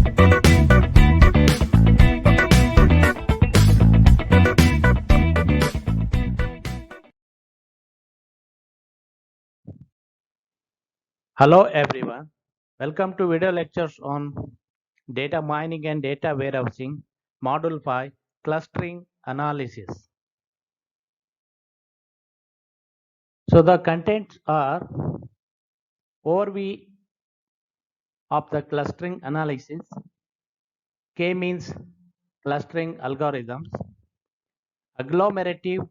Hello everyone, welcome to video lectures on data mining and data warehousing, module 5, clustering analysis. So the contents are overview of the clustering analysis, K means clustering algorithms, agglomerative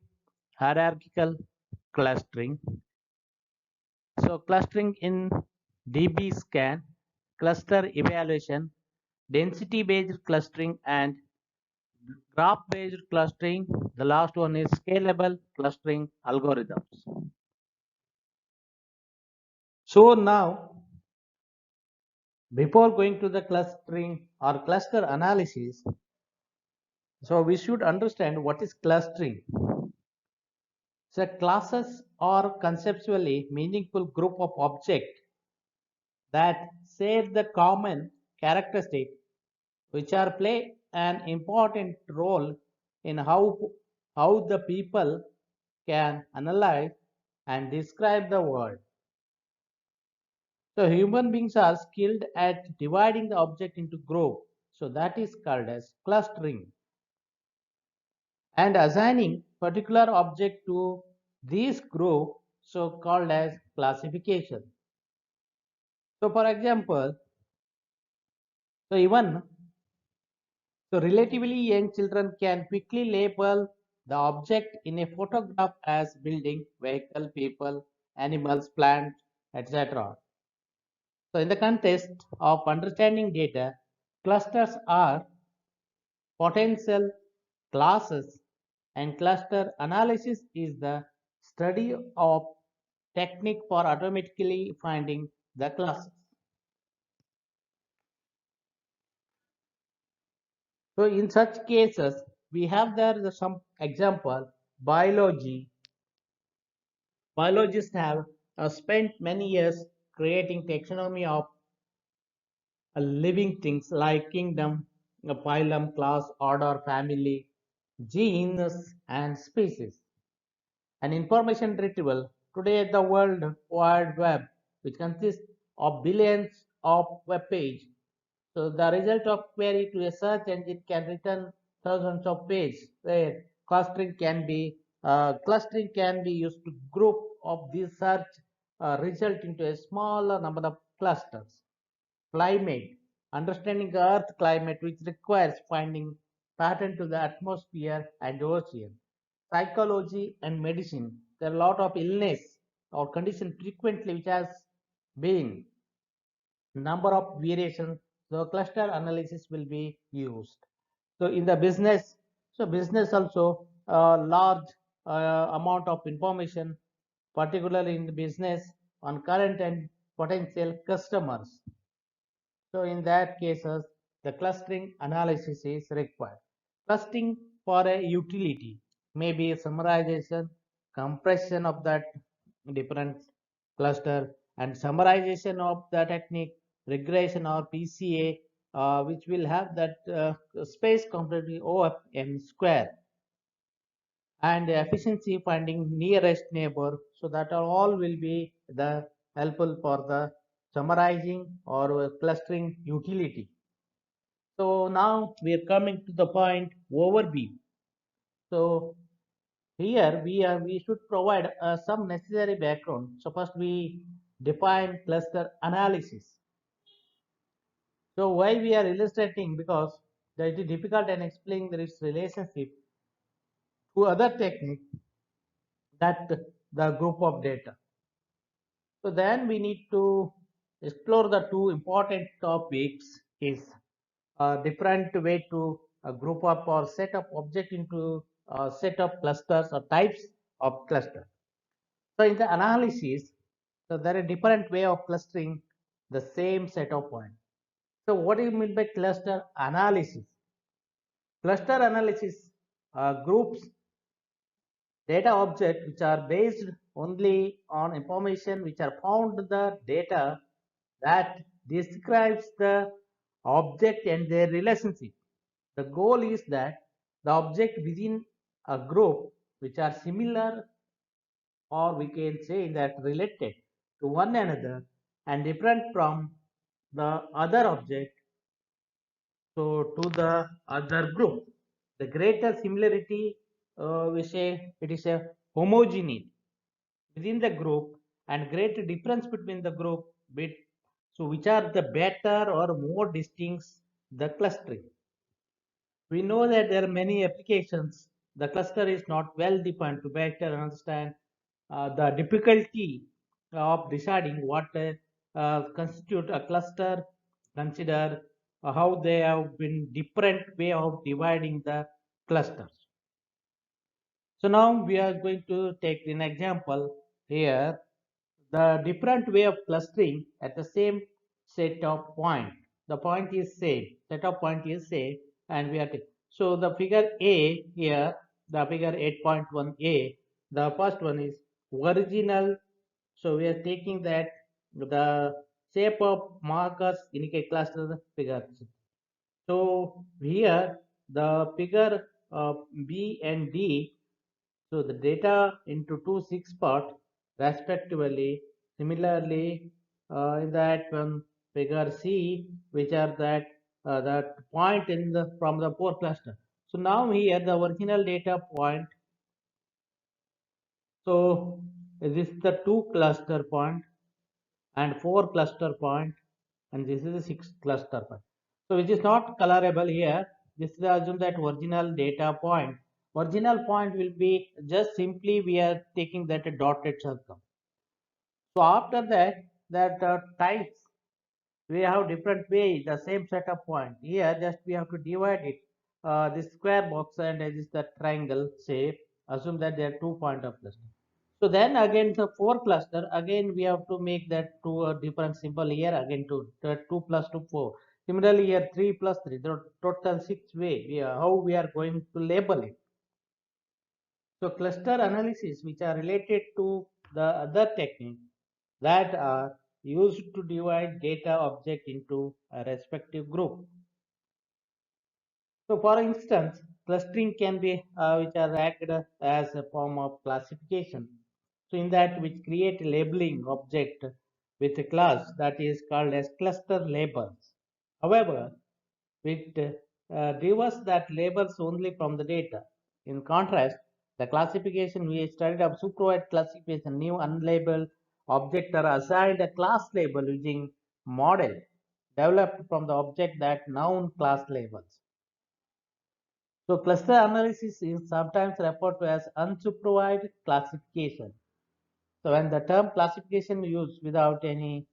hierarchical clustering. So clustering in DB scan, cluster evaluation, density based clustering and graph based clustering. The last one is scalable clustering algorithms. So now, before going to the clustering or cluster analysis, so we should understand what is clustering. So classes are conceptually meaningful group of objects that share the common characteristic which are play an important role in how the people can analyze and describe the world. So human beings are skilled at dividing the object into groups. So that is called as clustering and assigning particular object to this group, so called as classification. So for example, even relatively young children can quickly label the object in a photograph as building, vehicle, people, animals, plants, etc. So in the context of understanding data, clusters are potential classes, and cluster analysis is the study of technique for automatically finding the classes. So in such cases, we have there some example. Biology. Biologists have spent many years creating taxonomy of living things like kingdom, phylum, class, order, family, genus, and species. And information retrieval. Today, the World Wide Web, which consists of billions of web pages. So the result of query to a search engine can return thousands of pages, where clustering can be used to group of these search result into a smaller number of clusters. Climate, understanding the Earth climate, which requires finding pattern to the atmosphere and ocean. Psychology and medicine, there are a lot of illness or condition frequently which has been number of variations, so cluster analysis will be used. So in the business, so business also large amount of information, particularly in the business on current and potential customers. So in that cases, the clustering analysis is required. Clustering for a utility may be a summarization, compression of that different cluster, and summarization of the technique, regression or PCA, which will have that space completely OFM square, and efficiency finding nearest neighbor. So that all will be the helpful for the summarizing or clustering utility. So now we are coming to the point overview. So here we should provide some necessary background. So first we define cluster analysis. So why we are illustrating, because it is difficult and explaining its relationship to other technique, that the group of data. So then we need to explore the two important topics is a different way to group up or set up object into a set of clusters or types of cluster. So in the analysis, so there are different way of clustering the same set of points. So what do you mean by cluster analysis? Cluster analysis groups data objects which are based only on information which are found in the data that describes the object and their relationship. The goal is that the object within a group which are similar, or we can say that related to one another and different from the other object, so to the other group. The greater similarity, we say it is a homogeneity within the group, and greater difference between the group bit, so which are the better or more distinct the clustering. We know that there are many applications. The cluster is not well defined. To better understand the difficulty of deciding what constitute a cluster, consider how they have been different way of dividing the clusters. So now we are going to take an example here, the different way of clustering at the same set of point. The point is same, set of point is same, and we are so the figure A here, the figure 8.1a, the first one is original. So we are taking that the shape of markers indicate cluster figures. So here the figure B and D, so the data into two 6 part respectively. Similarly, in that one figure C, which are that point in the from the 4 cluster. So now here the original data point. So this is the 2 cluster point and 4 cluster point, and this is the 6 cluster point. So which is not colorable here. This is assume that original data point. Original point will be just simply we are taking that a dotted circle. So after that, types we have different way the same set of point. Here just we have to divide it. This square box and this is the triangle shape. Assume that there are 2 point of cluster. So then again the 4 cluster, again we have to make that two different symbol here, again the 2 plus 2 4. Similarly here 3 plus 3, the total 6 way how we are going to label it. So cluster analysis which are related to the other technique that are used to divide data object into a respective group. So for instance, clustering can be which are acted as a form of classification. So in that which create a labeling object with a class that is called as cluster labels. However, it diverse that labels only from the data. In contrast, the classification we studied of supervised classification, new unlabeled objects are assigned a class label using model developed from the object that noun class labels. So cluster analysis is sometimes referred to as unsupervised classification. So when the term classification is used without any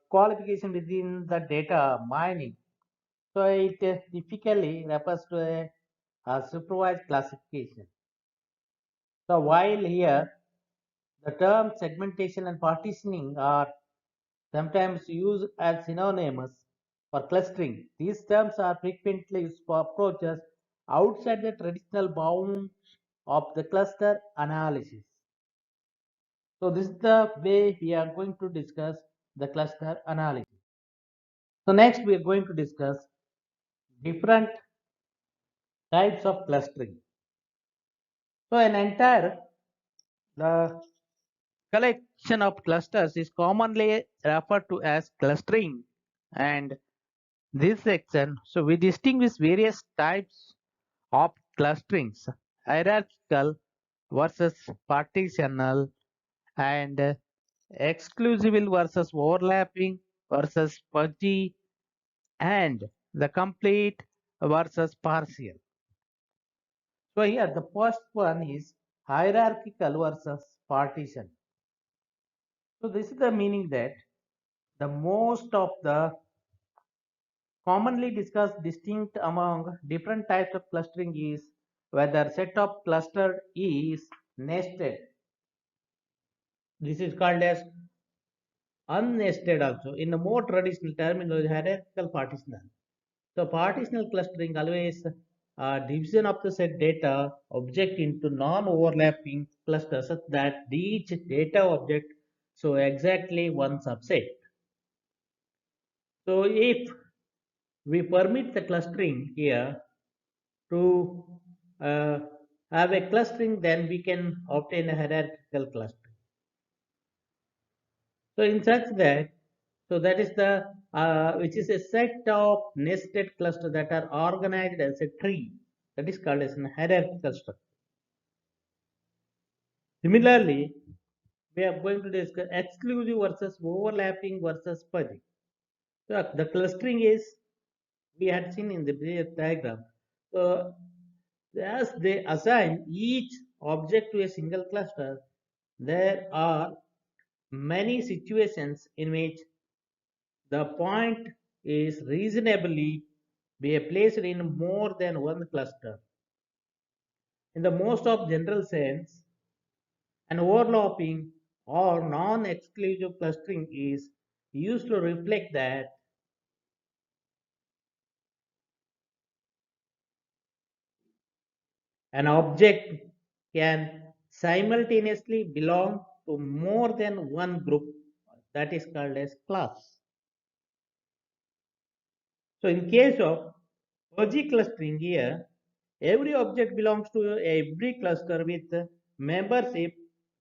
qualification within the data mining, so it typically refers to a supervised classification. So while here the term segmentation and partitioning are sometimes used as synonymous for clustering, these terms are frequently used for approaches outside the traditional bounds of the cluster analysis. So this is the way we are going to discuss the cluster analysis. So next we are going to discuss different types of clustering. So an entire the collection of clusters is commonly referred to as clustering, and this section, so we distinguish various types of clusterings: hierarchical versus partitional, and exclusive versus overlapping versus fuzzy, and the complete versus partial. So here the first one is hierarchical versus partition. So this is the meaning that the most of the commonly discussed distinct among different types of clustering is whether set of clustered is nested. This is called as unnested also. In a more traditional terminology, hierarchical partitional. So partitional clustering always division of the set data object into non-overlapping clusters such that each data object so exactly one subset. So if we permit the clustering here to uh, have a clustering, then we can obtain a hierarchical cluster. So in such that, so that is the which is a set of nested clusters that are organized as a tree. That is called as a hierarchical structure. Similarly, we are going to discuss exclusive versus overlapping versus purging. So the clustering is we had seen in the previous diagram. So as they assign each object to a single cluster, there are many situations in which the point is reasonably be placed in more than one cluster. In the most of general sense, an overlapping or non-exclusive clustering is used to reflect that an object can simultaneously belong to more than one group, that is called as class. So in case of Fuzzy clustering here, every object belongs to every cluster with membership.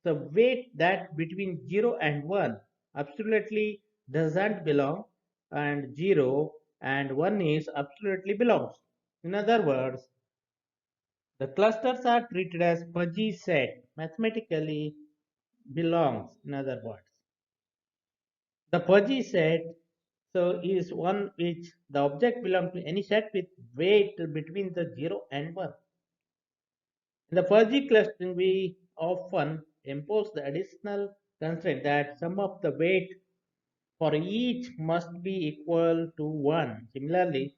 The weight that between 0 and 1 absolutely doesn't belong, and 0 and 1 is absolutely belongs. In other words, the clusters are treated as fuzzy set, mathematically belongs, in other words. The fuzzy set so is one which the object belongs to any set with weight between the 0 and 1. In the fuzzy clustering, we often impose the additional constraint that sum of the weight for each must be equal to 1. Similarly,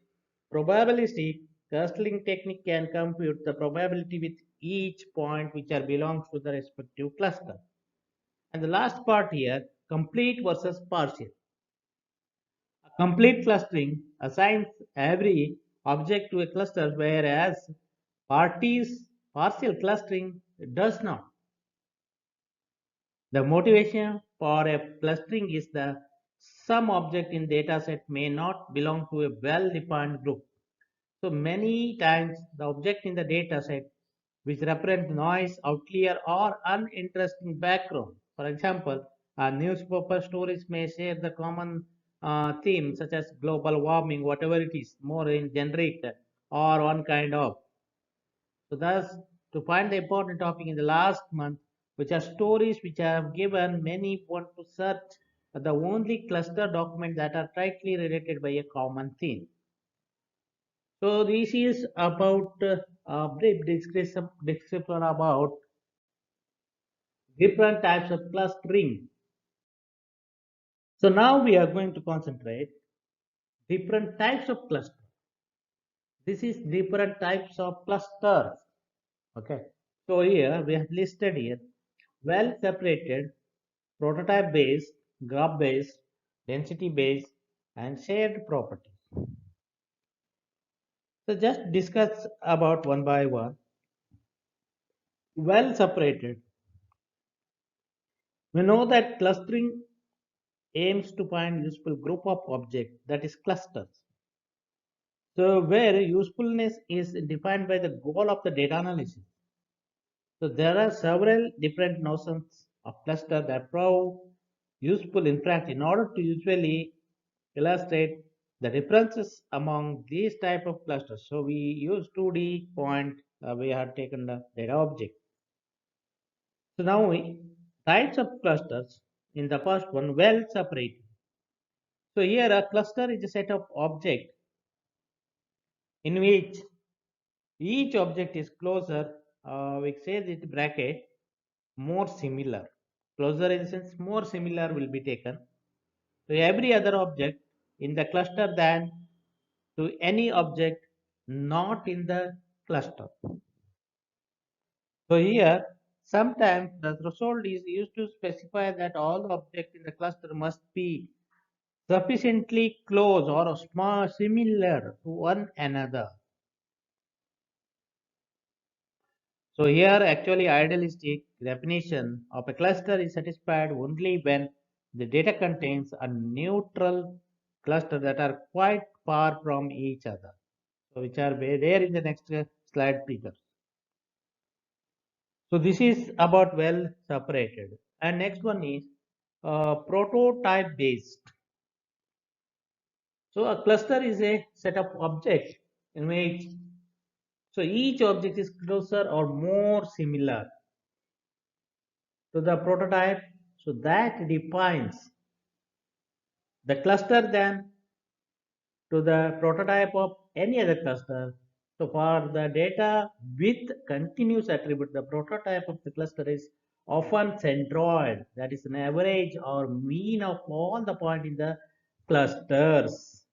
probabilistic clustering technique can compute the probability with each point which are belongs to the respective cluster. And the last part here, complete versus partial. A complete clustering assigns every object to a cluster, whereas partial clustering does not. The motivation for a clustering is the some object in dataset may not belong to a well-defined group. So many times the object in the dataset which represent noise, outlier or uninteresting background. For example, newspaper stories may share the common theme such as global warming, whatever it is, more in generic or one kind of. So thus, to find the important topic in the last month, which are stories which I have given, many want to search the only cluster document that are tightly related by a common theme. So this is about a brief description about different types of clustering. So now we are going to concentrate different types of cluster. This is different types of clusters. Okay. So here we have listed here well separated, prototype based, graph based, density based, and shared properties. So just discuss about one by one. Well separated. We know that clustering aims to find useful group of objects, that is clusters. So where usefulness is defined by the goal of the data analysis. So there are several different notions of cluster that prove useful in practice in order to usually illustrate the differences among these type of clusters. So we use 2D point, we have taken the data object. So now we types of clusters in the first one well separated. So here a cluster is a set of objects in which each object is closer, we say it bracket, more similar. Closer in the sense more similar will be taken to every other object in the cluster than to any object not in the cluster. So here, sometimes the threshold is used to specify that all objects in the cluster must be sufficiently close or small similar to one another. So here actually idealistic definition of a cluster is satisfied only when the data contains a neutral cluster that are quite far from each other. So which are there in the next slide figure. So this is about well separated. And next one is prototype based. So a cluster is a set of objects in which so each object is closer or more similar to the prototype. So that defines the cluster than to the prototype of any other cluster. So for the data with continuous attribute, the prototype of the cluster is often centroid, that is an average or mean of all the points in the clusters.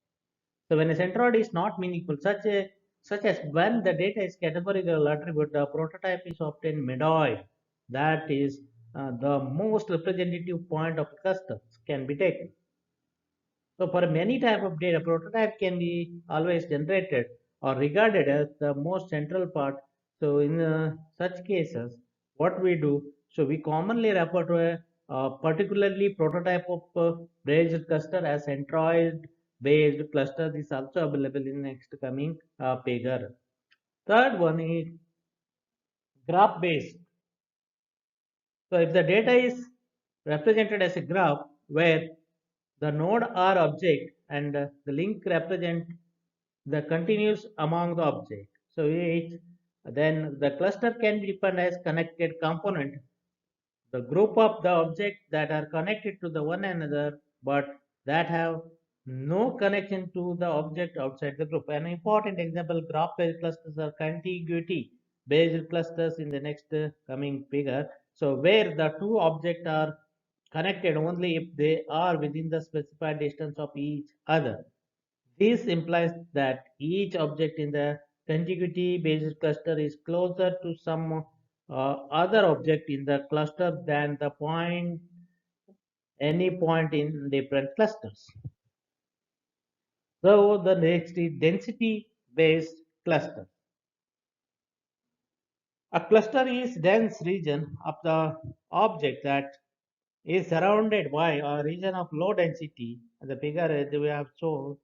So when a centroid is not meaningful, such as when the data is categorical attribute, the prototype is often medoid. That is the most representative point of clusters can be taken. So for many type of data, prototype can be always generated or regarded as the most central part. So in such cases, what we do, so we commonly refer to a particularly prototype of based cluster as centroid based cluster. This is also available in next coming figure. Third one is graph based. So if the data is represented as a graph where the node are object and the link represent the continuous among the object. So each then the cluster can be defined as connected component, the group of the objects that are connected to the one another but that have no connection to the object outside the group. An important example graph-based clusters are contiguity-based clusters in the next coming figure. So where the two objects are connected only if they are within the specified distance of each other. This implies that each object in the contiguity-based cluster is closer to some other object in the cluster than the point any point in different clusters. So the next is density-based cluster. A cluster is dense region of the object that is surrounded by a region of low density. The figure we have shown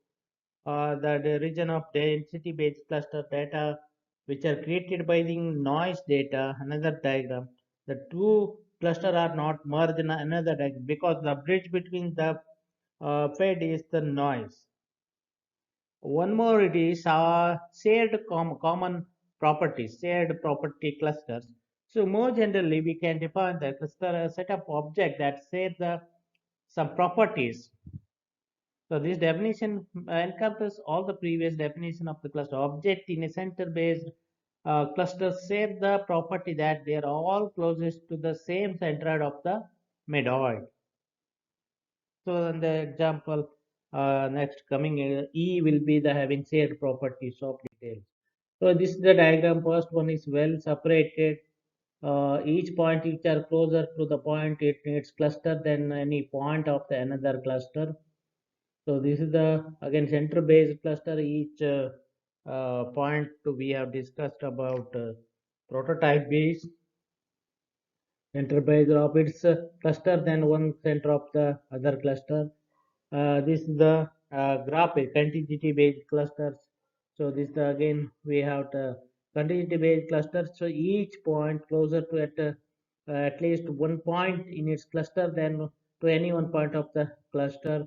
the region of density based cluster data which are created by the noise data. Another diagram, the two cluster are not merged in another diagram because the bridge between the fed is the noise. One more, it is shared common properties, shared property clusters. So more generally we can define the cluster as a set of objects that share the some properties. So this definition encompasses all the previous definition of the cluster. Object in a center-based cluster share the property that they are all closest to the same centroid of the medoid. So in the example next coming E will be the having shared properties of details. So this is the diagram. First one is well separated. Each point which are closer to the point it needs cluster than any point of the another cluster. So this is the again center based cluster. Each point we have discussed about prototype based center based of its cluster than one center of the other cluster. This is the graphic continuity based clusters. So this again we have the continuity based clusters. So each point closer to at least one point in its cluster than to any one point of the cluster.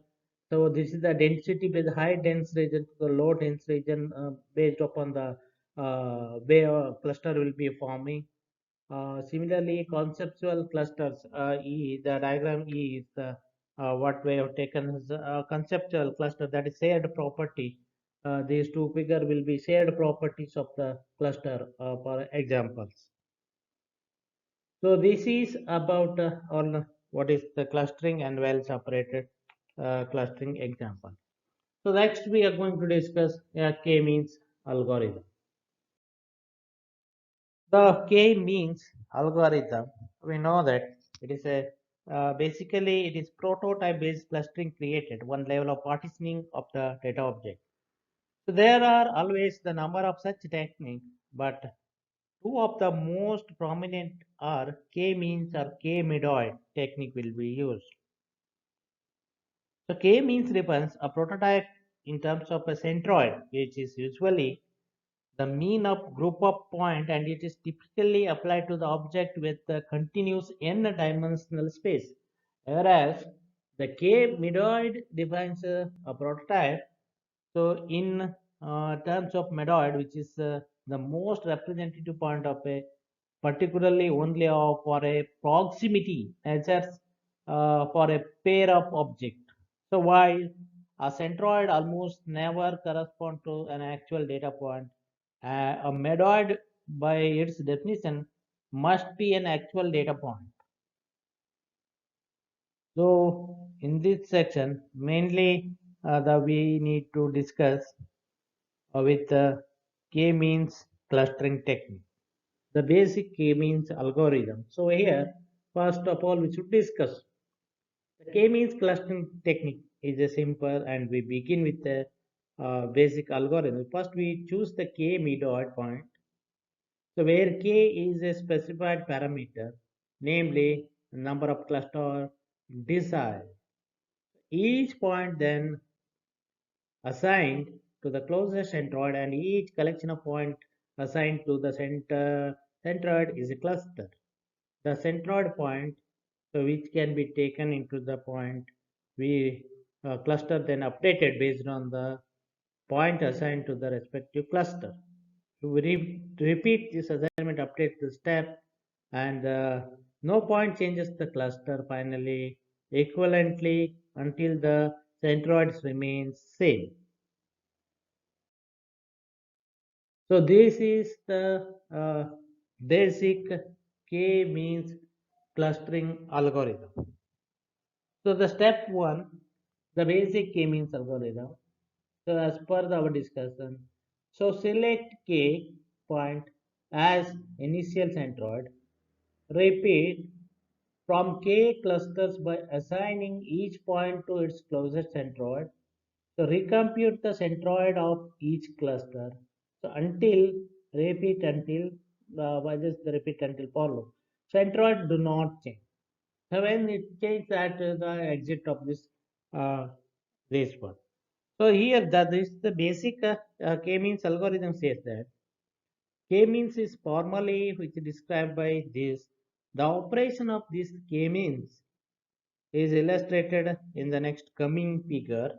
So this is the density based high dense region to the low dense region based upon the way a cluster will be forming. Similarly, conceptual clusters, the diagram E is the what we have taken as a conceptual cluster that is shared property. These two figure will be shared properties of the cluster for examples. So this is about on what is the clustering and well separated clustering example. So next we are going to discuss k-means algorithm. The k-means algorithm, we know that it is a basically it is prototype based clustering created one level of partitioning of the data object. So there are always the number of such techniques, but two of the most prominent are k-means or k-medoid technique will be used. So k-means represents a prototype in terms of a centroid, which is usually the mean of group of point, and it is typically applied to the object with a continuous n-dimensional space. Whereas the k-medoid defines a prototype. So in terms of medoid, which is the most representative point of a particularly only for a proximity measures for a pair of object. So while a centroid almost never correspond to an actual data point, a medoid by its definition must be an actual data point. So in this section, mainly we need to discuss with the k-means clustering technique, the basic k-means algorithm. So here, first of all, we should discuss the k-means clustering technique is a simple, and we begin with the basic algorithm. First, we choose the k-medoid point. So where k is a specified parameter, namely number of cluster desired. Each point then assigned to the closest centroid, and each collection of points assigned to the centroid is a cluster. The centroid point, so which can be taken into the point we cluster, then updated based on the point assigned to the respective cluster. So we repeat this assignment update the step, and no point changes the cluster finally equivalently until the centroids remains same. So this is the basic k-means clustering algorithm. So the step one, the basic k-means algorithm. So as per our discussion, so select k point as initial centroid. Repeat from k clusters by assigning each point to its closest centroid. So recompute the centroid of each cluster. So until repeat until why just the repeat until for loop. Centroid do not change. So when it changes at the exit of this one. So here this the basic k-means algorithm says that k-means is formally which is described by this. The operation of this k-means is illustrated in the next coming figure.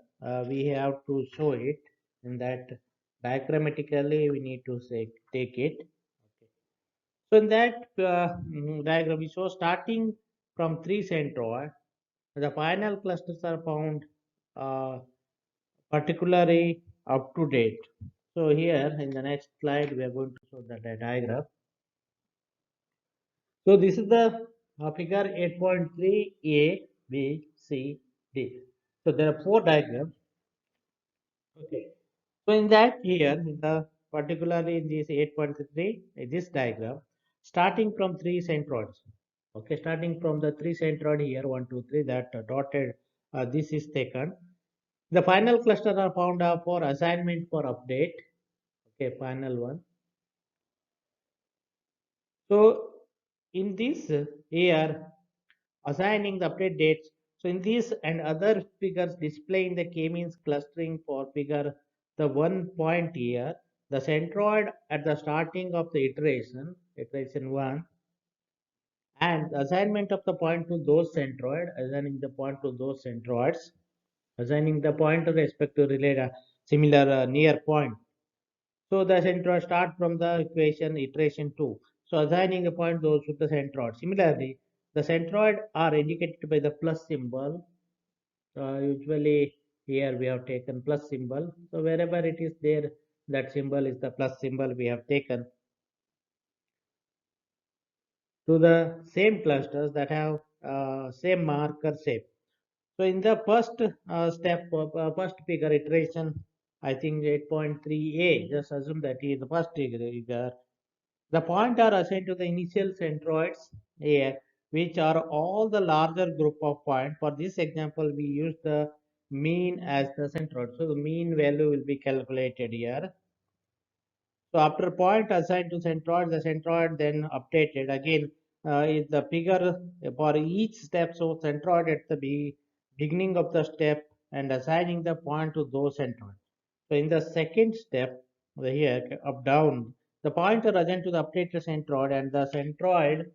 We have to show it in that diagrammatically we need to say take it. Okay. So in that diagram we show starting from 3 centroid, the final clusters are found uh, particularly up to date. So here in the next slide we are going to show the diagram. So this is the figure 8.3 A, B, C, D. So there are 4 diagrams. Okay. So in that here, in the particularly in this 8.3, this diagram, starting from 3 centroids. Okay, starting from the 3 centroid here, 1, 2, 3, that dotted, this is taken. The final cluster are found for assignment for update. Okay, final one. So in this here, assigning the update dates. So in this and other figures displaying the k-means clustering for figure, the 1 point here, the centroid at the starting of the iteration 1, and assignment of the point to those centroid, assigning the point to those centroids, assigning the point to respect to relate a similar near point. So the centroid start from the equation iteration 2. So assigning a point those to the centroid. Similarly, the centroid are indicated by the plus symbol. Usually here we have taken plus symbol. So wherever it is there, that symbol is the plus symbol we have taken to the same clusters that have same marker shape. So in the first step, first figure iteration, I think 8.3a, just assume that is the first figure. The point are assigned to the initial centroids here, which are all the larger group of points. For this example, we use the mean as the centroid. So the mean value will be calculated here. So after point assigned to centroid, the centroid then updated again is the figure for each step. So centroid at the beginning of the step and assigning the point to those centroids. So in the second step, here up down, the pointer assigned to the updated centroid and the centroid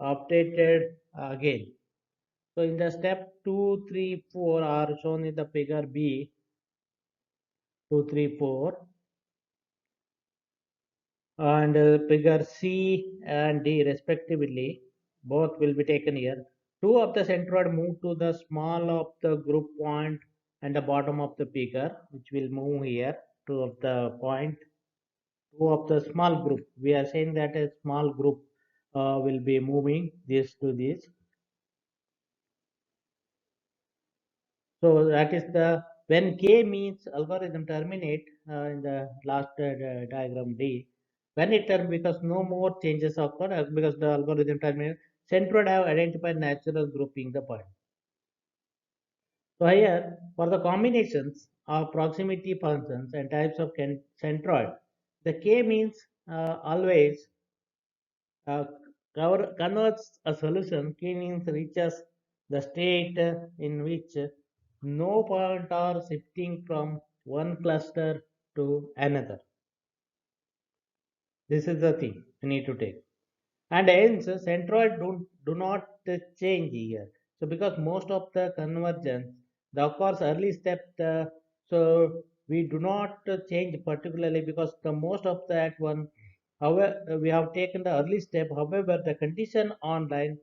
updated again. So in the step 2, 3, 4 are shown in the figure B, 2, 3, 4, and figure C and D respectively. Both will be taken here. Two of the centroid move to the small of the group point and the bottom of the figure, which will move here. Two of the point, two of the small group. We are saying that a small group will be moving this to this. So that is the when k means algorithm terminate in the last diagram D. When it term because no more changes occur because the algorithm terminate, centroid have identified natural grouping the point. So here for the combinations of proximity functions and types of centroid, the k means always uh, converts a solution. K means reaches the state in which no point are shifting from one cluster to another. This is the thing we need to take. And hence, centroid do not change here. So because most of the convergence, the of course early step, so we do not change particularly because the most of that one, however, we have taken the early step. However, the condition online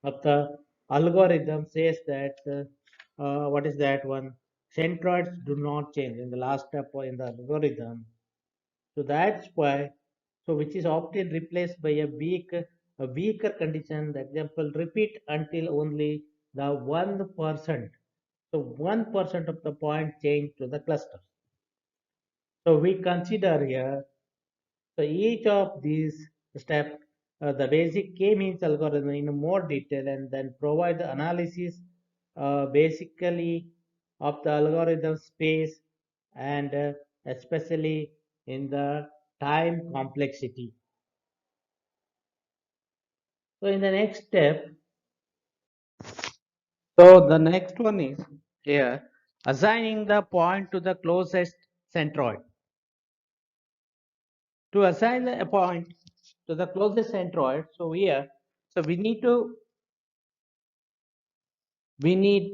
of the algorithm says that what is that one? Centroids do not change in the last step in the algorithm. So that's why, so which is often replaced by a weaker condition. The example repeat until only the 1%. So 1% of the point change to the cluster. So we consider here, so each of these steps, the basic k-means algorithm in more detail and then provide the analysis basically of the algorithm space and especially in the time complexity. So in the next step, so the next one is here assigning the point to the closest centroid. To assign a point to the closest centroid, so here, so we need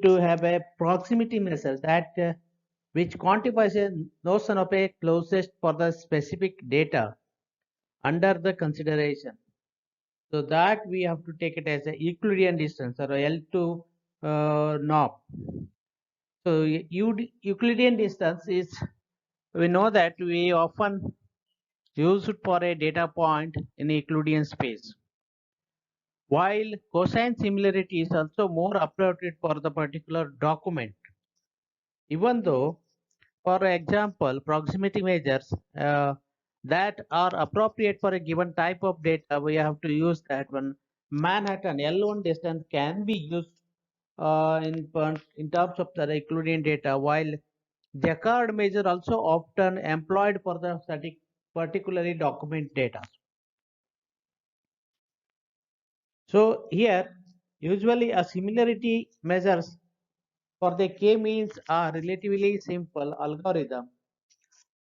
to have a proximity measure that which quantifies a notion of a closest for the specific data under the consideration. So that we have to take it as a Euclidean distance or a L2 norm. So Euclidean distance is, we know that we often use it for a data point in Euclidean space. While cosine similarity is also more appropriate for the particular document, even though, for example, proximity measures that are appropriate for a given type of data, we have to use that one. Manhattan L1 distance can be used in terms of the Euclidean data, while Jaccard measure also often employed for the static, particularly document data. So here, usually a similarity measures for the k-means are relatively simple algorithm.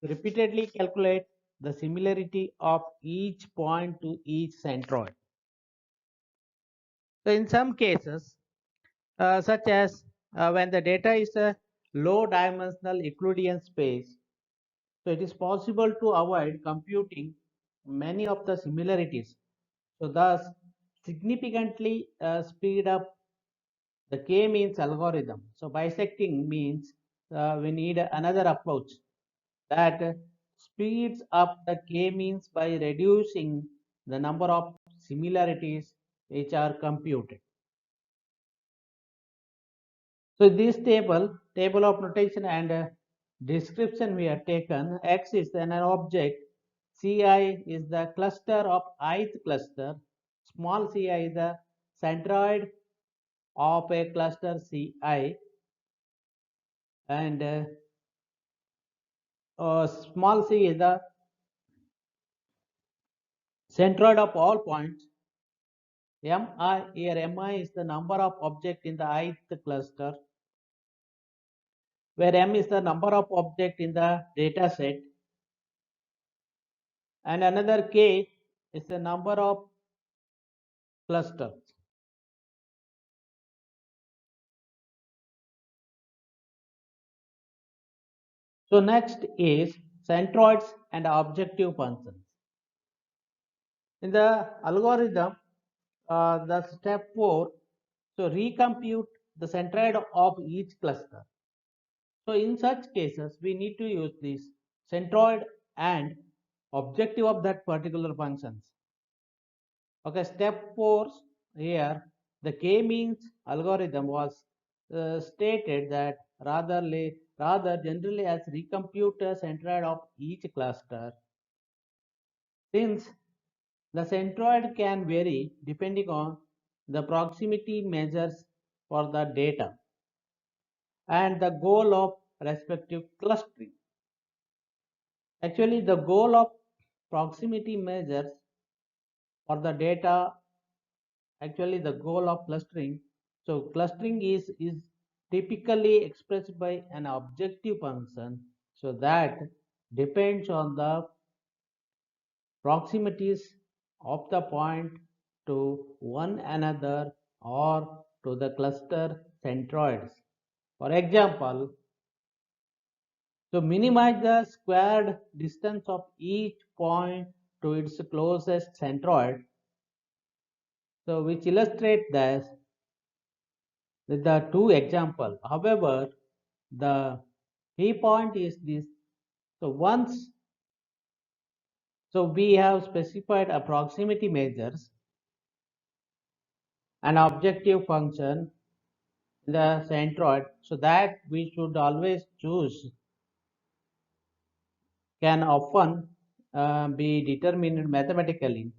Repeatedly calculate the similarity of each point to each centroid. So in some cases, such as when the data is a low dimensional Euclidean space, so it is possible to avoid computing many of the similarities. So thus significantly speed up the k-means algorithm. So bisecting means we need another approach that speeds up the k-means by reducing the number of similarities which are computed. So this table of notation and description we have taken. X is an object, Ci is the cluster of ith cluster, small ci is the centroid of a cluster Ci, and small c is the centroid of all points. Mi here, Mi is the number of objects in the ith cluster. where M is the number of objects in the data set, and another K is the number of clusters. So next is centroids and objective functions. In the algorithm, the step 4, so recompute the centroid of each cluster. So in such cases, we need to use this centroid and objective of that particular functions. Okay, step 4 here, the k-means algorithm was stated that rather generally as recompute a centroid of each cluster. Since the centroid can vary depending on the proximity measures for the data and the goal of respective clustering. Actually, the goal of proximity measures for the data, actually the goal of clustering. So clustering is typically expressed by an objective function. So that depends on the proximities of the point to one another or to the cluster centroids. For example, to minimize the squared distance of each point to its closest centroid, so which illustrate this with the two example. However, the key point is this. So once we have specified a proximity measures, an objective function in the centroid, so that we should always choose can often be determined mathematically.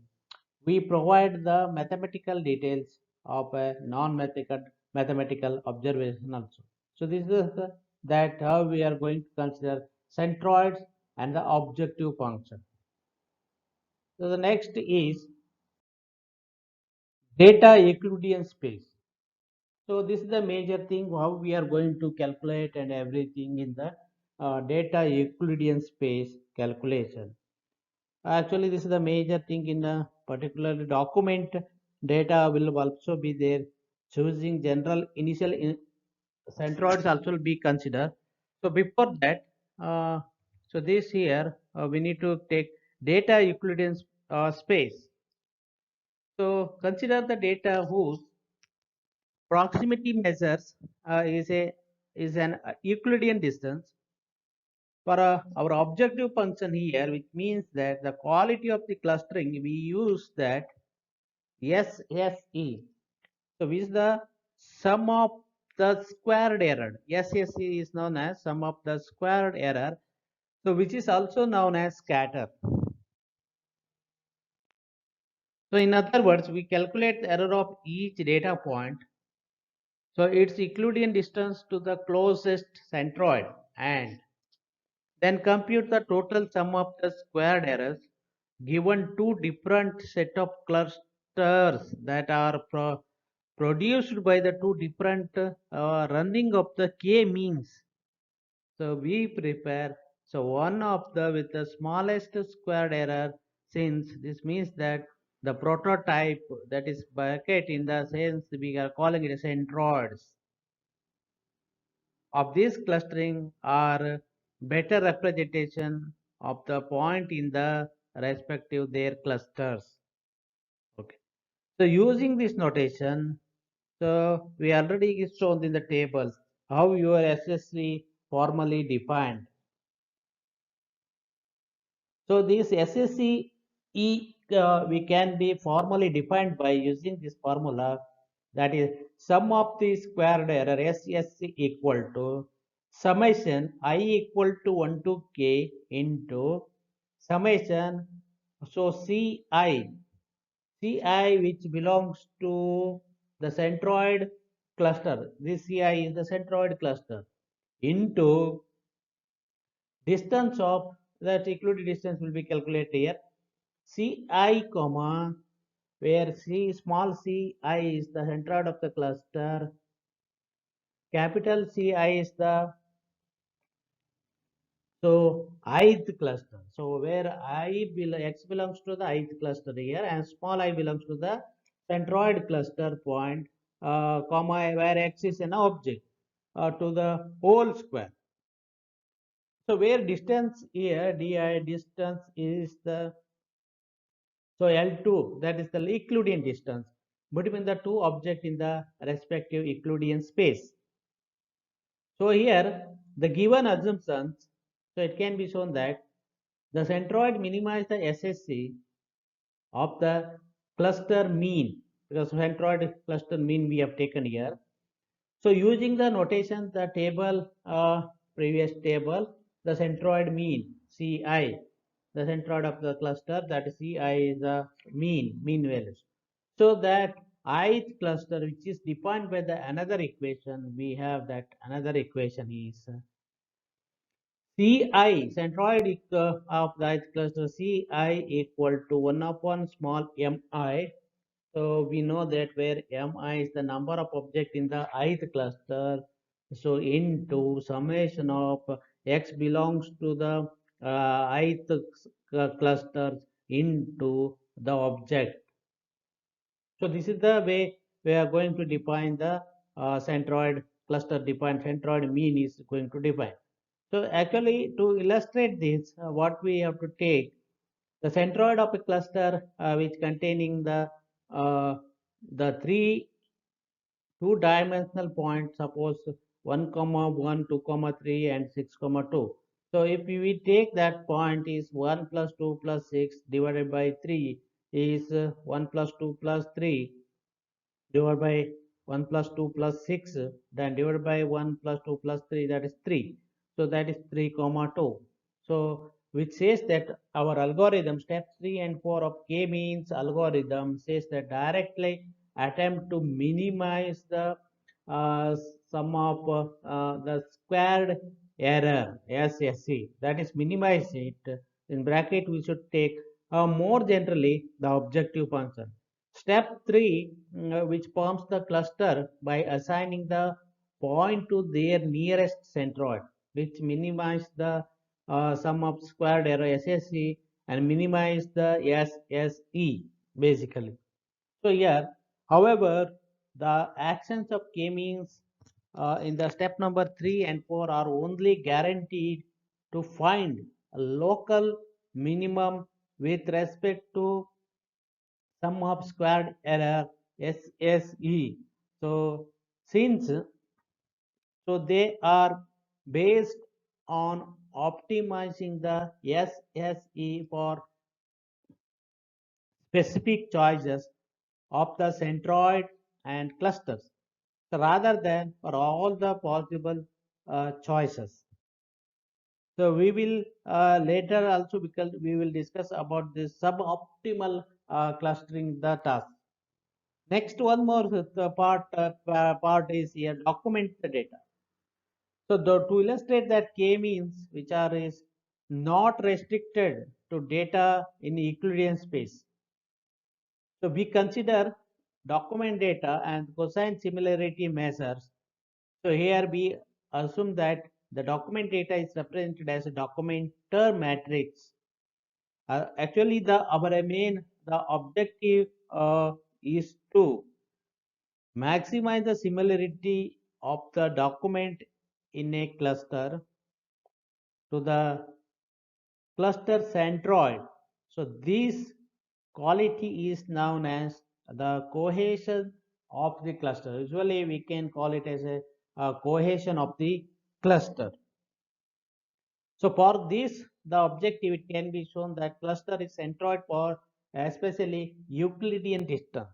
We provide the mathematical details of a non-mathematical observation also. So this is that how we are going to consider centroids and the objective function. So the next is data Euclidean space. So this is the major thing how we are going to calculate and everything in the data Euclidean space calculation. Actually, this is the major thing in a particular document. Data will also be there. Choosing general initial centroids also will be considered. So before that, so this here we need to take data Euclidean space. So consider the data whose proximity measures is an Euclidean distance for our objective function here, which means that the quality of the clustering we use that SSE. So which is the sum of the squared error. SSE is known as sum of the squared error. So which is also known as scatter. So in other words, we calculate the error of each data point. So its Euclidean distance to the closest centroid and then compute the total sum of the squared errors given two different set of clusters that are produced by the two different running of the k-means. So we prepare one of the with the smallest squared error, since this means that the prototype, that is bucket, in the sense we are calling it centroids of this clustering are better representation of the point in the respective their clusters. Okay. So using this notation, so we already shown in the table how your SSC formally defined. So this SSE we can be formally defined by using this formula, that is sum of the squared error SSE equal to summation I equal to 1 to k into summation, so Ci which belongs to the centroid cluster, this Ci is the centroid cluster, into distance of that Euclidean distance will be calculated here. Ci comma, where C small ci is the centroid of the cluster, capital Ci is the So ith cluster. So where x belongs to the ith cluster here, and small I belongs to the centroid cluster point, comma, where x is an object to the whole square. So where distance here, di distance is the, so L2, that is the Euclidean distance between the two objects in the respective Euclidean space. So here the given assumptions, so it can be shown that the centroid minimize the SSC of the cluster mean, because centroid cluster mean we have taken here. So using the notation, the table, previous table, the centroid mean Ci, the centroid of the cluster, that Ci is the mean values. So that ith cluster, which is defined by the another equation, we have that another equation is Ci, centroid of the ith cluster, Ci equal to 1 upon small mi. So we know that where mi is the number of objects in the ith cluster, so into summation of x belongs to the ith clusters into the object. So this is the way we are going to define the centroid cluster. Define centroid mean is going to define. So actually, to illustrate this, what we have to take the centroid of a cluster which containing uh, the three two-dimensional points, suppose 1 comma 1, 2 comma 3, and 6 comma 2. So if we take that point is 1 plus 2 plus 6 divided by 3 is 1 plus 2 plus 3 divided by 1 plus 2 plus 6, then divided by 1 plus 2 plus 3, that is 3. So that is 3 comma 2. So which says that our algorithm step 3 and 4 of k-means algorithm says that directly attempt to minimize the uh, sum of the squared error SSE, that is minimize it. In bracket we should take more generally the objective function. Step 3, which forms the cluster by assigning the point to their nearest centroid, which minimize the sum of squared error SSE and minimize the SSE basically. So here, however, the actions of k-means in the step number 3 and 4 are only guaranteed to find a local minimum with respect to sum of squared error SSE. So since so they are based on optimizing the SSE for specific choices of the centroid and clusters, so rather than for all the possible choices. So we will later also, because we will discuss about this suboptimal clustering the task. Next, one more part is here, document the data. So to illustrate that k-means, which are is not restricted to data in Euclidean space. So we consider document data and cosine similarity measures. So here we assume that the document data is represented as a documenter matrix. Actually, the objective is to maximize the similarity of the document in a cluster to the cluster centroid. So this quality is known as the cohesion of the cluster. Usually we can call it as a cohesion of the cluster. So for this, the objective, it can be shown that cluster is centroid for especially Euclidean distance.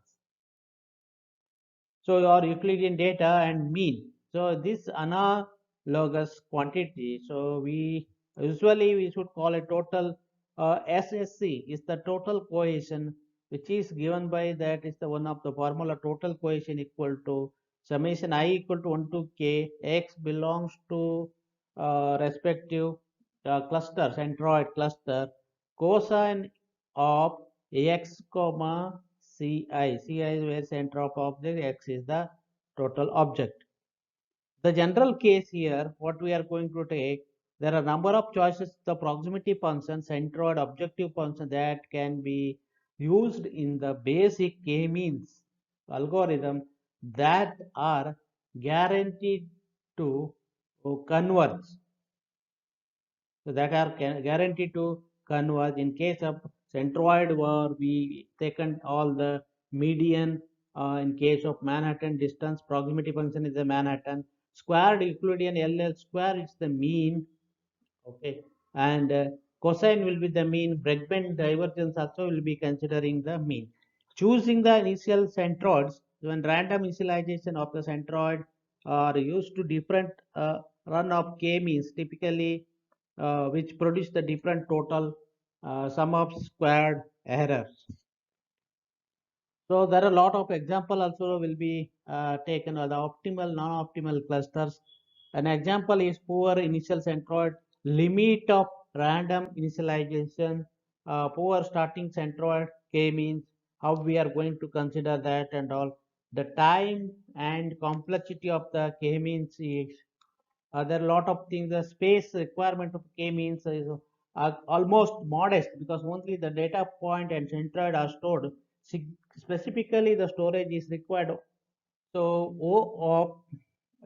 So your Euclidean data and mean. So this analogous quantity. So we usually we should call a total SSC is the total cohesion, which is given by that is the one of the formula, total cohesion equal to summation I equal to 1 to k, x belongs to respective cluster, centroid cluster, cosine of x comma ci. Ci is where center of object, x is the total object. The general case here, what we are going to take, there are number of choices, the proximity function, centroid, objective function that can be used in the basic k-means algorithm that are guaranteed to converge. So that are guaranteed to converge. In case of centroid, where we taken all the median. In case of Manhattan distance, proximity function is the Manhattan. Squared Euclidean LL square is the mean. Okay, and cosine will be the mean. Bregman divergence also will be considering the mean. Choosing the initial centroids, when random initialization of the centroid are used to different run of k means, typically which produce the different total sum of squared errors. So there are a lot of example also will be taken of the optimal, non-optimal clusters. An example is poor initial centroid, limit of random initialization, poor starting centroid, k means, how we are going to consider that and all. The time and complexity of the k means is there are a lot of things. The space requirement of k means is almost modest because only the data point and centroid are stored. Specifically, the storage is required. So O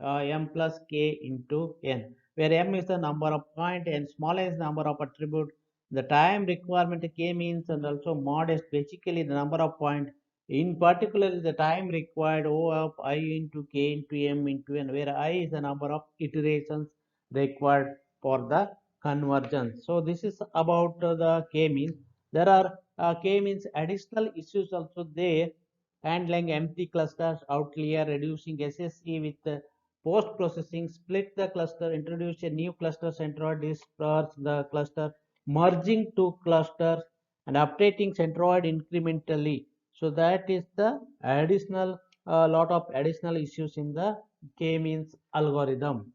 of m plus k into n, where m is the number of point and small n is the number of attribute. The time requirement k means and also modest, basically the number of point. In particular, the time required O of I into k into m into n, where I is the number of iterations required for the convergence. So this is about the k means. There are k means additional issues also there, handling empty clusters, outlier, reducing SSE with post-processing, split the cluster, introduce a new cluster centroid, disperse the cluster, merging two clusters, and updating centroid incrementally. So that is the additional lot of additional issues in the k-means algorithm.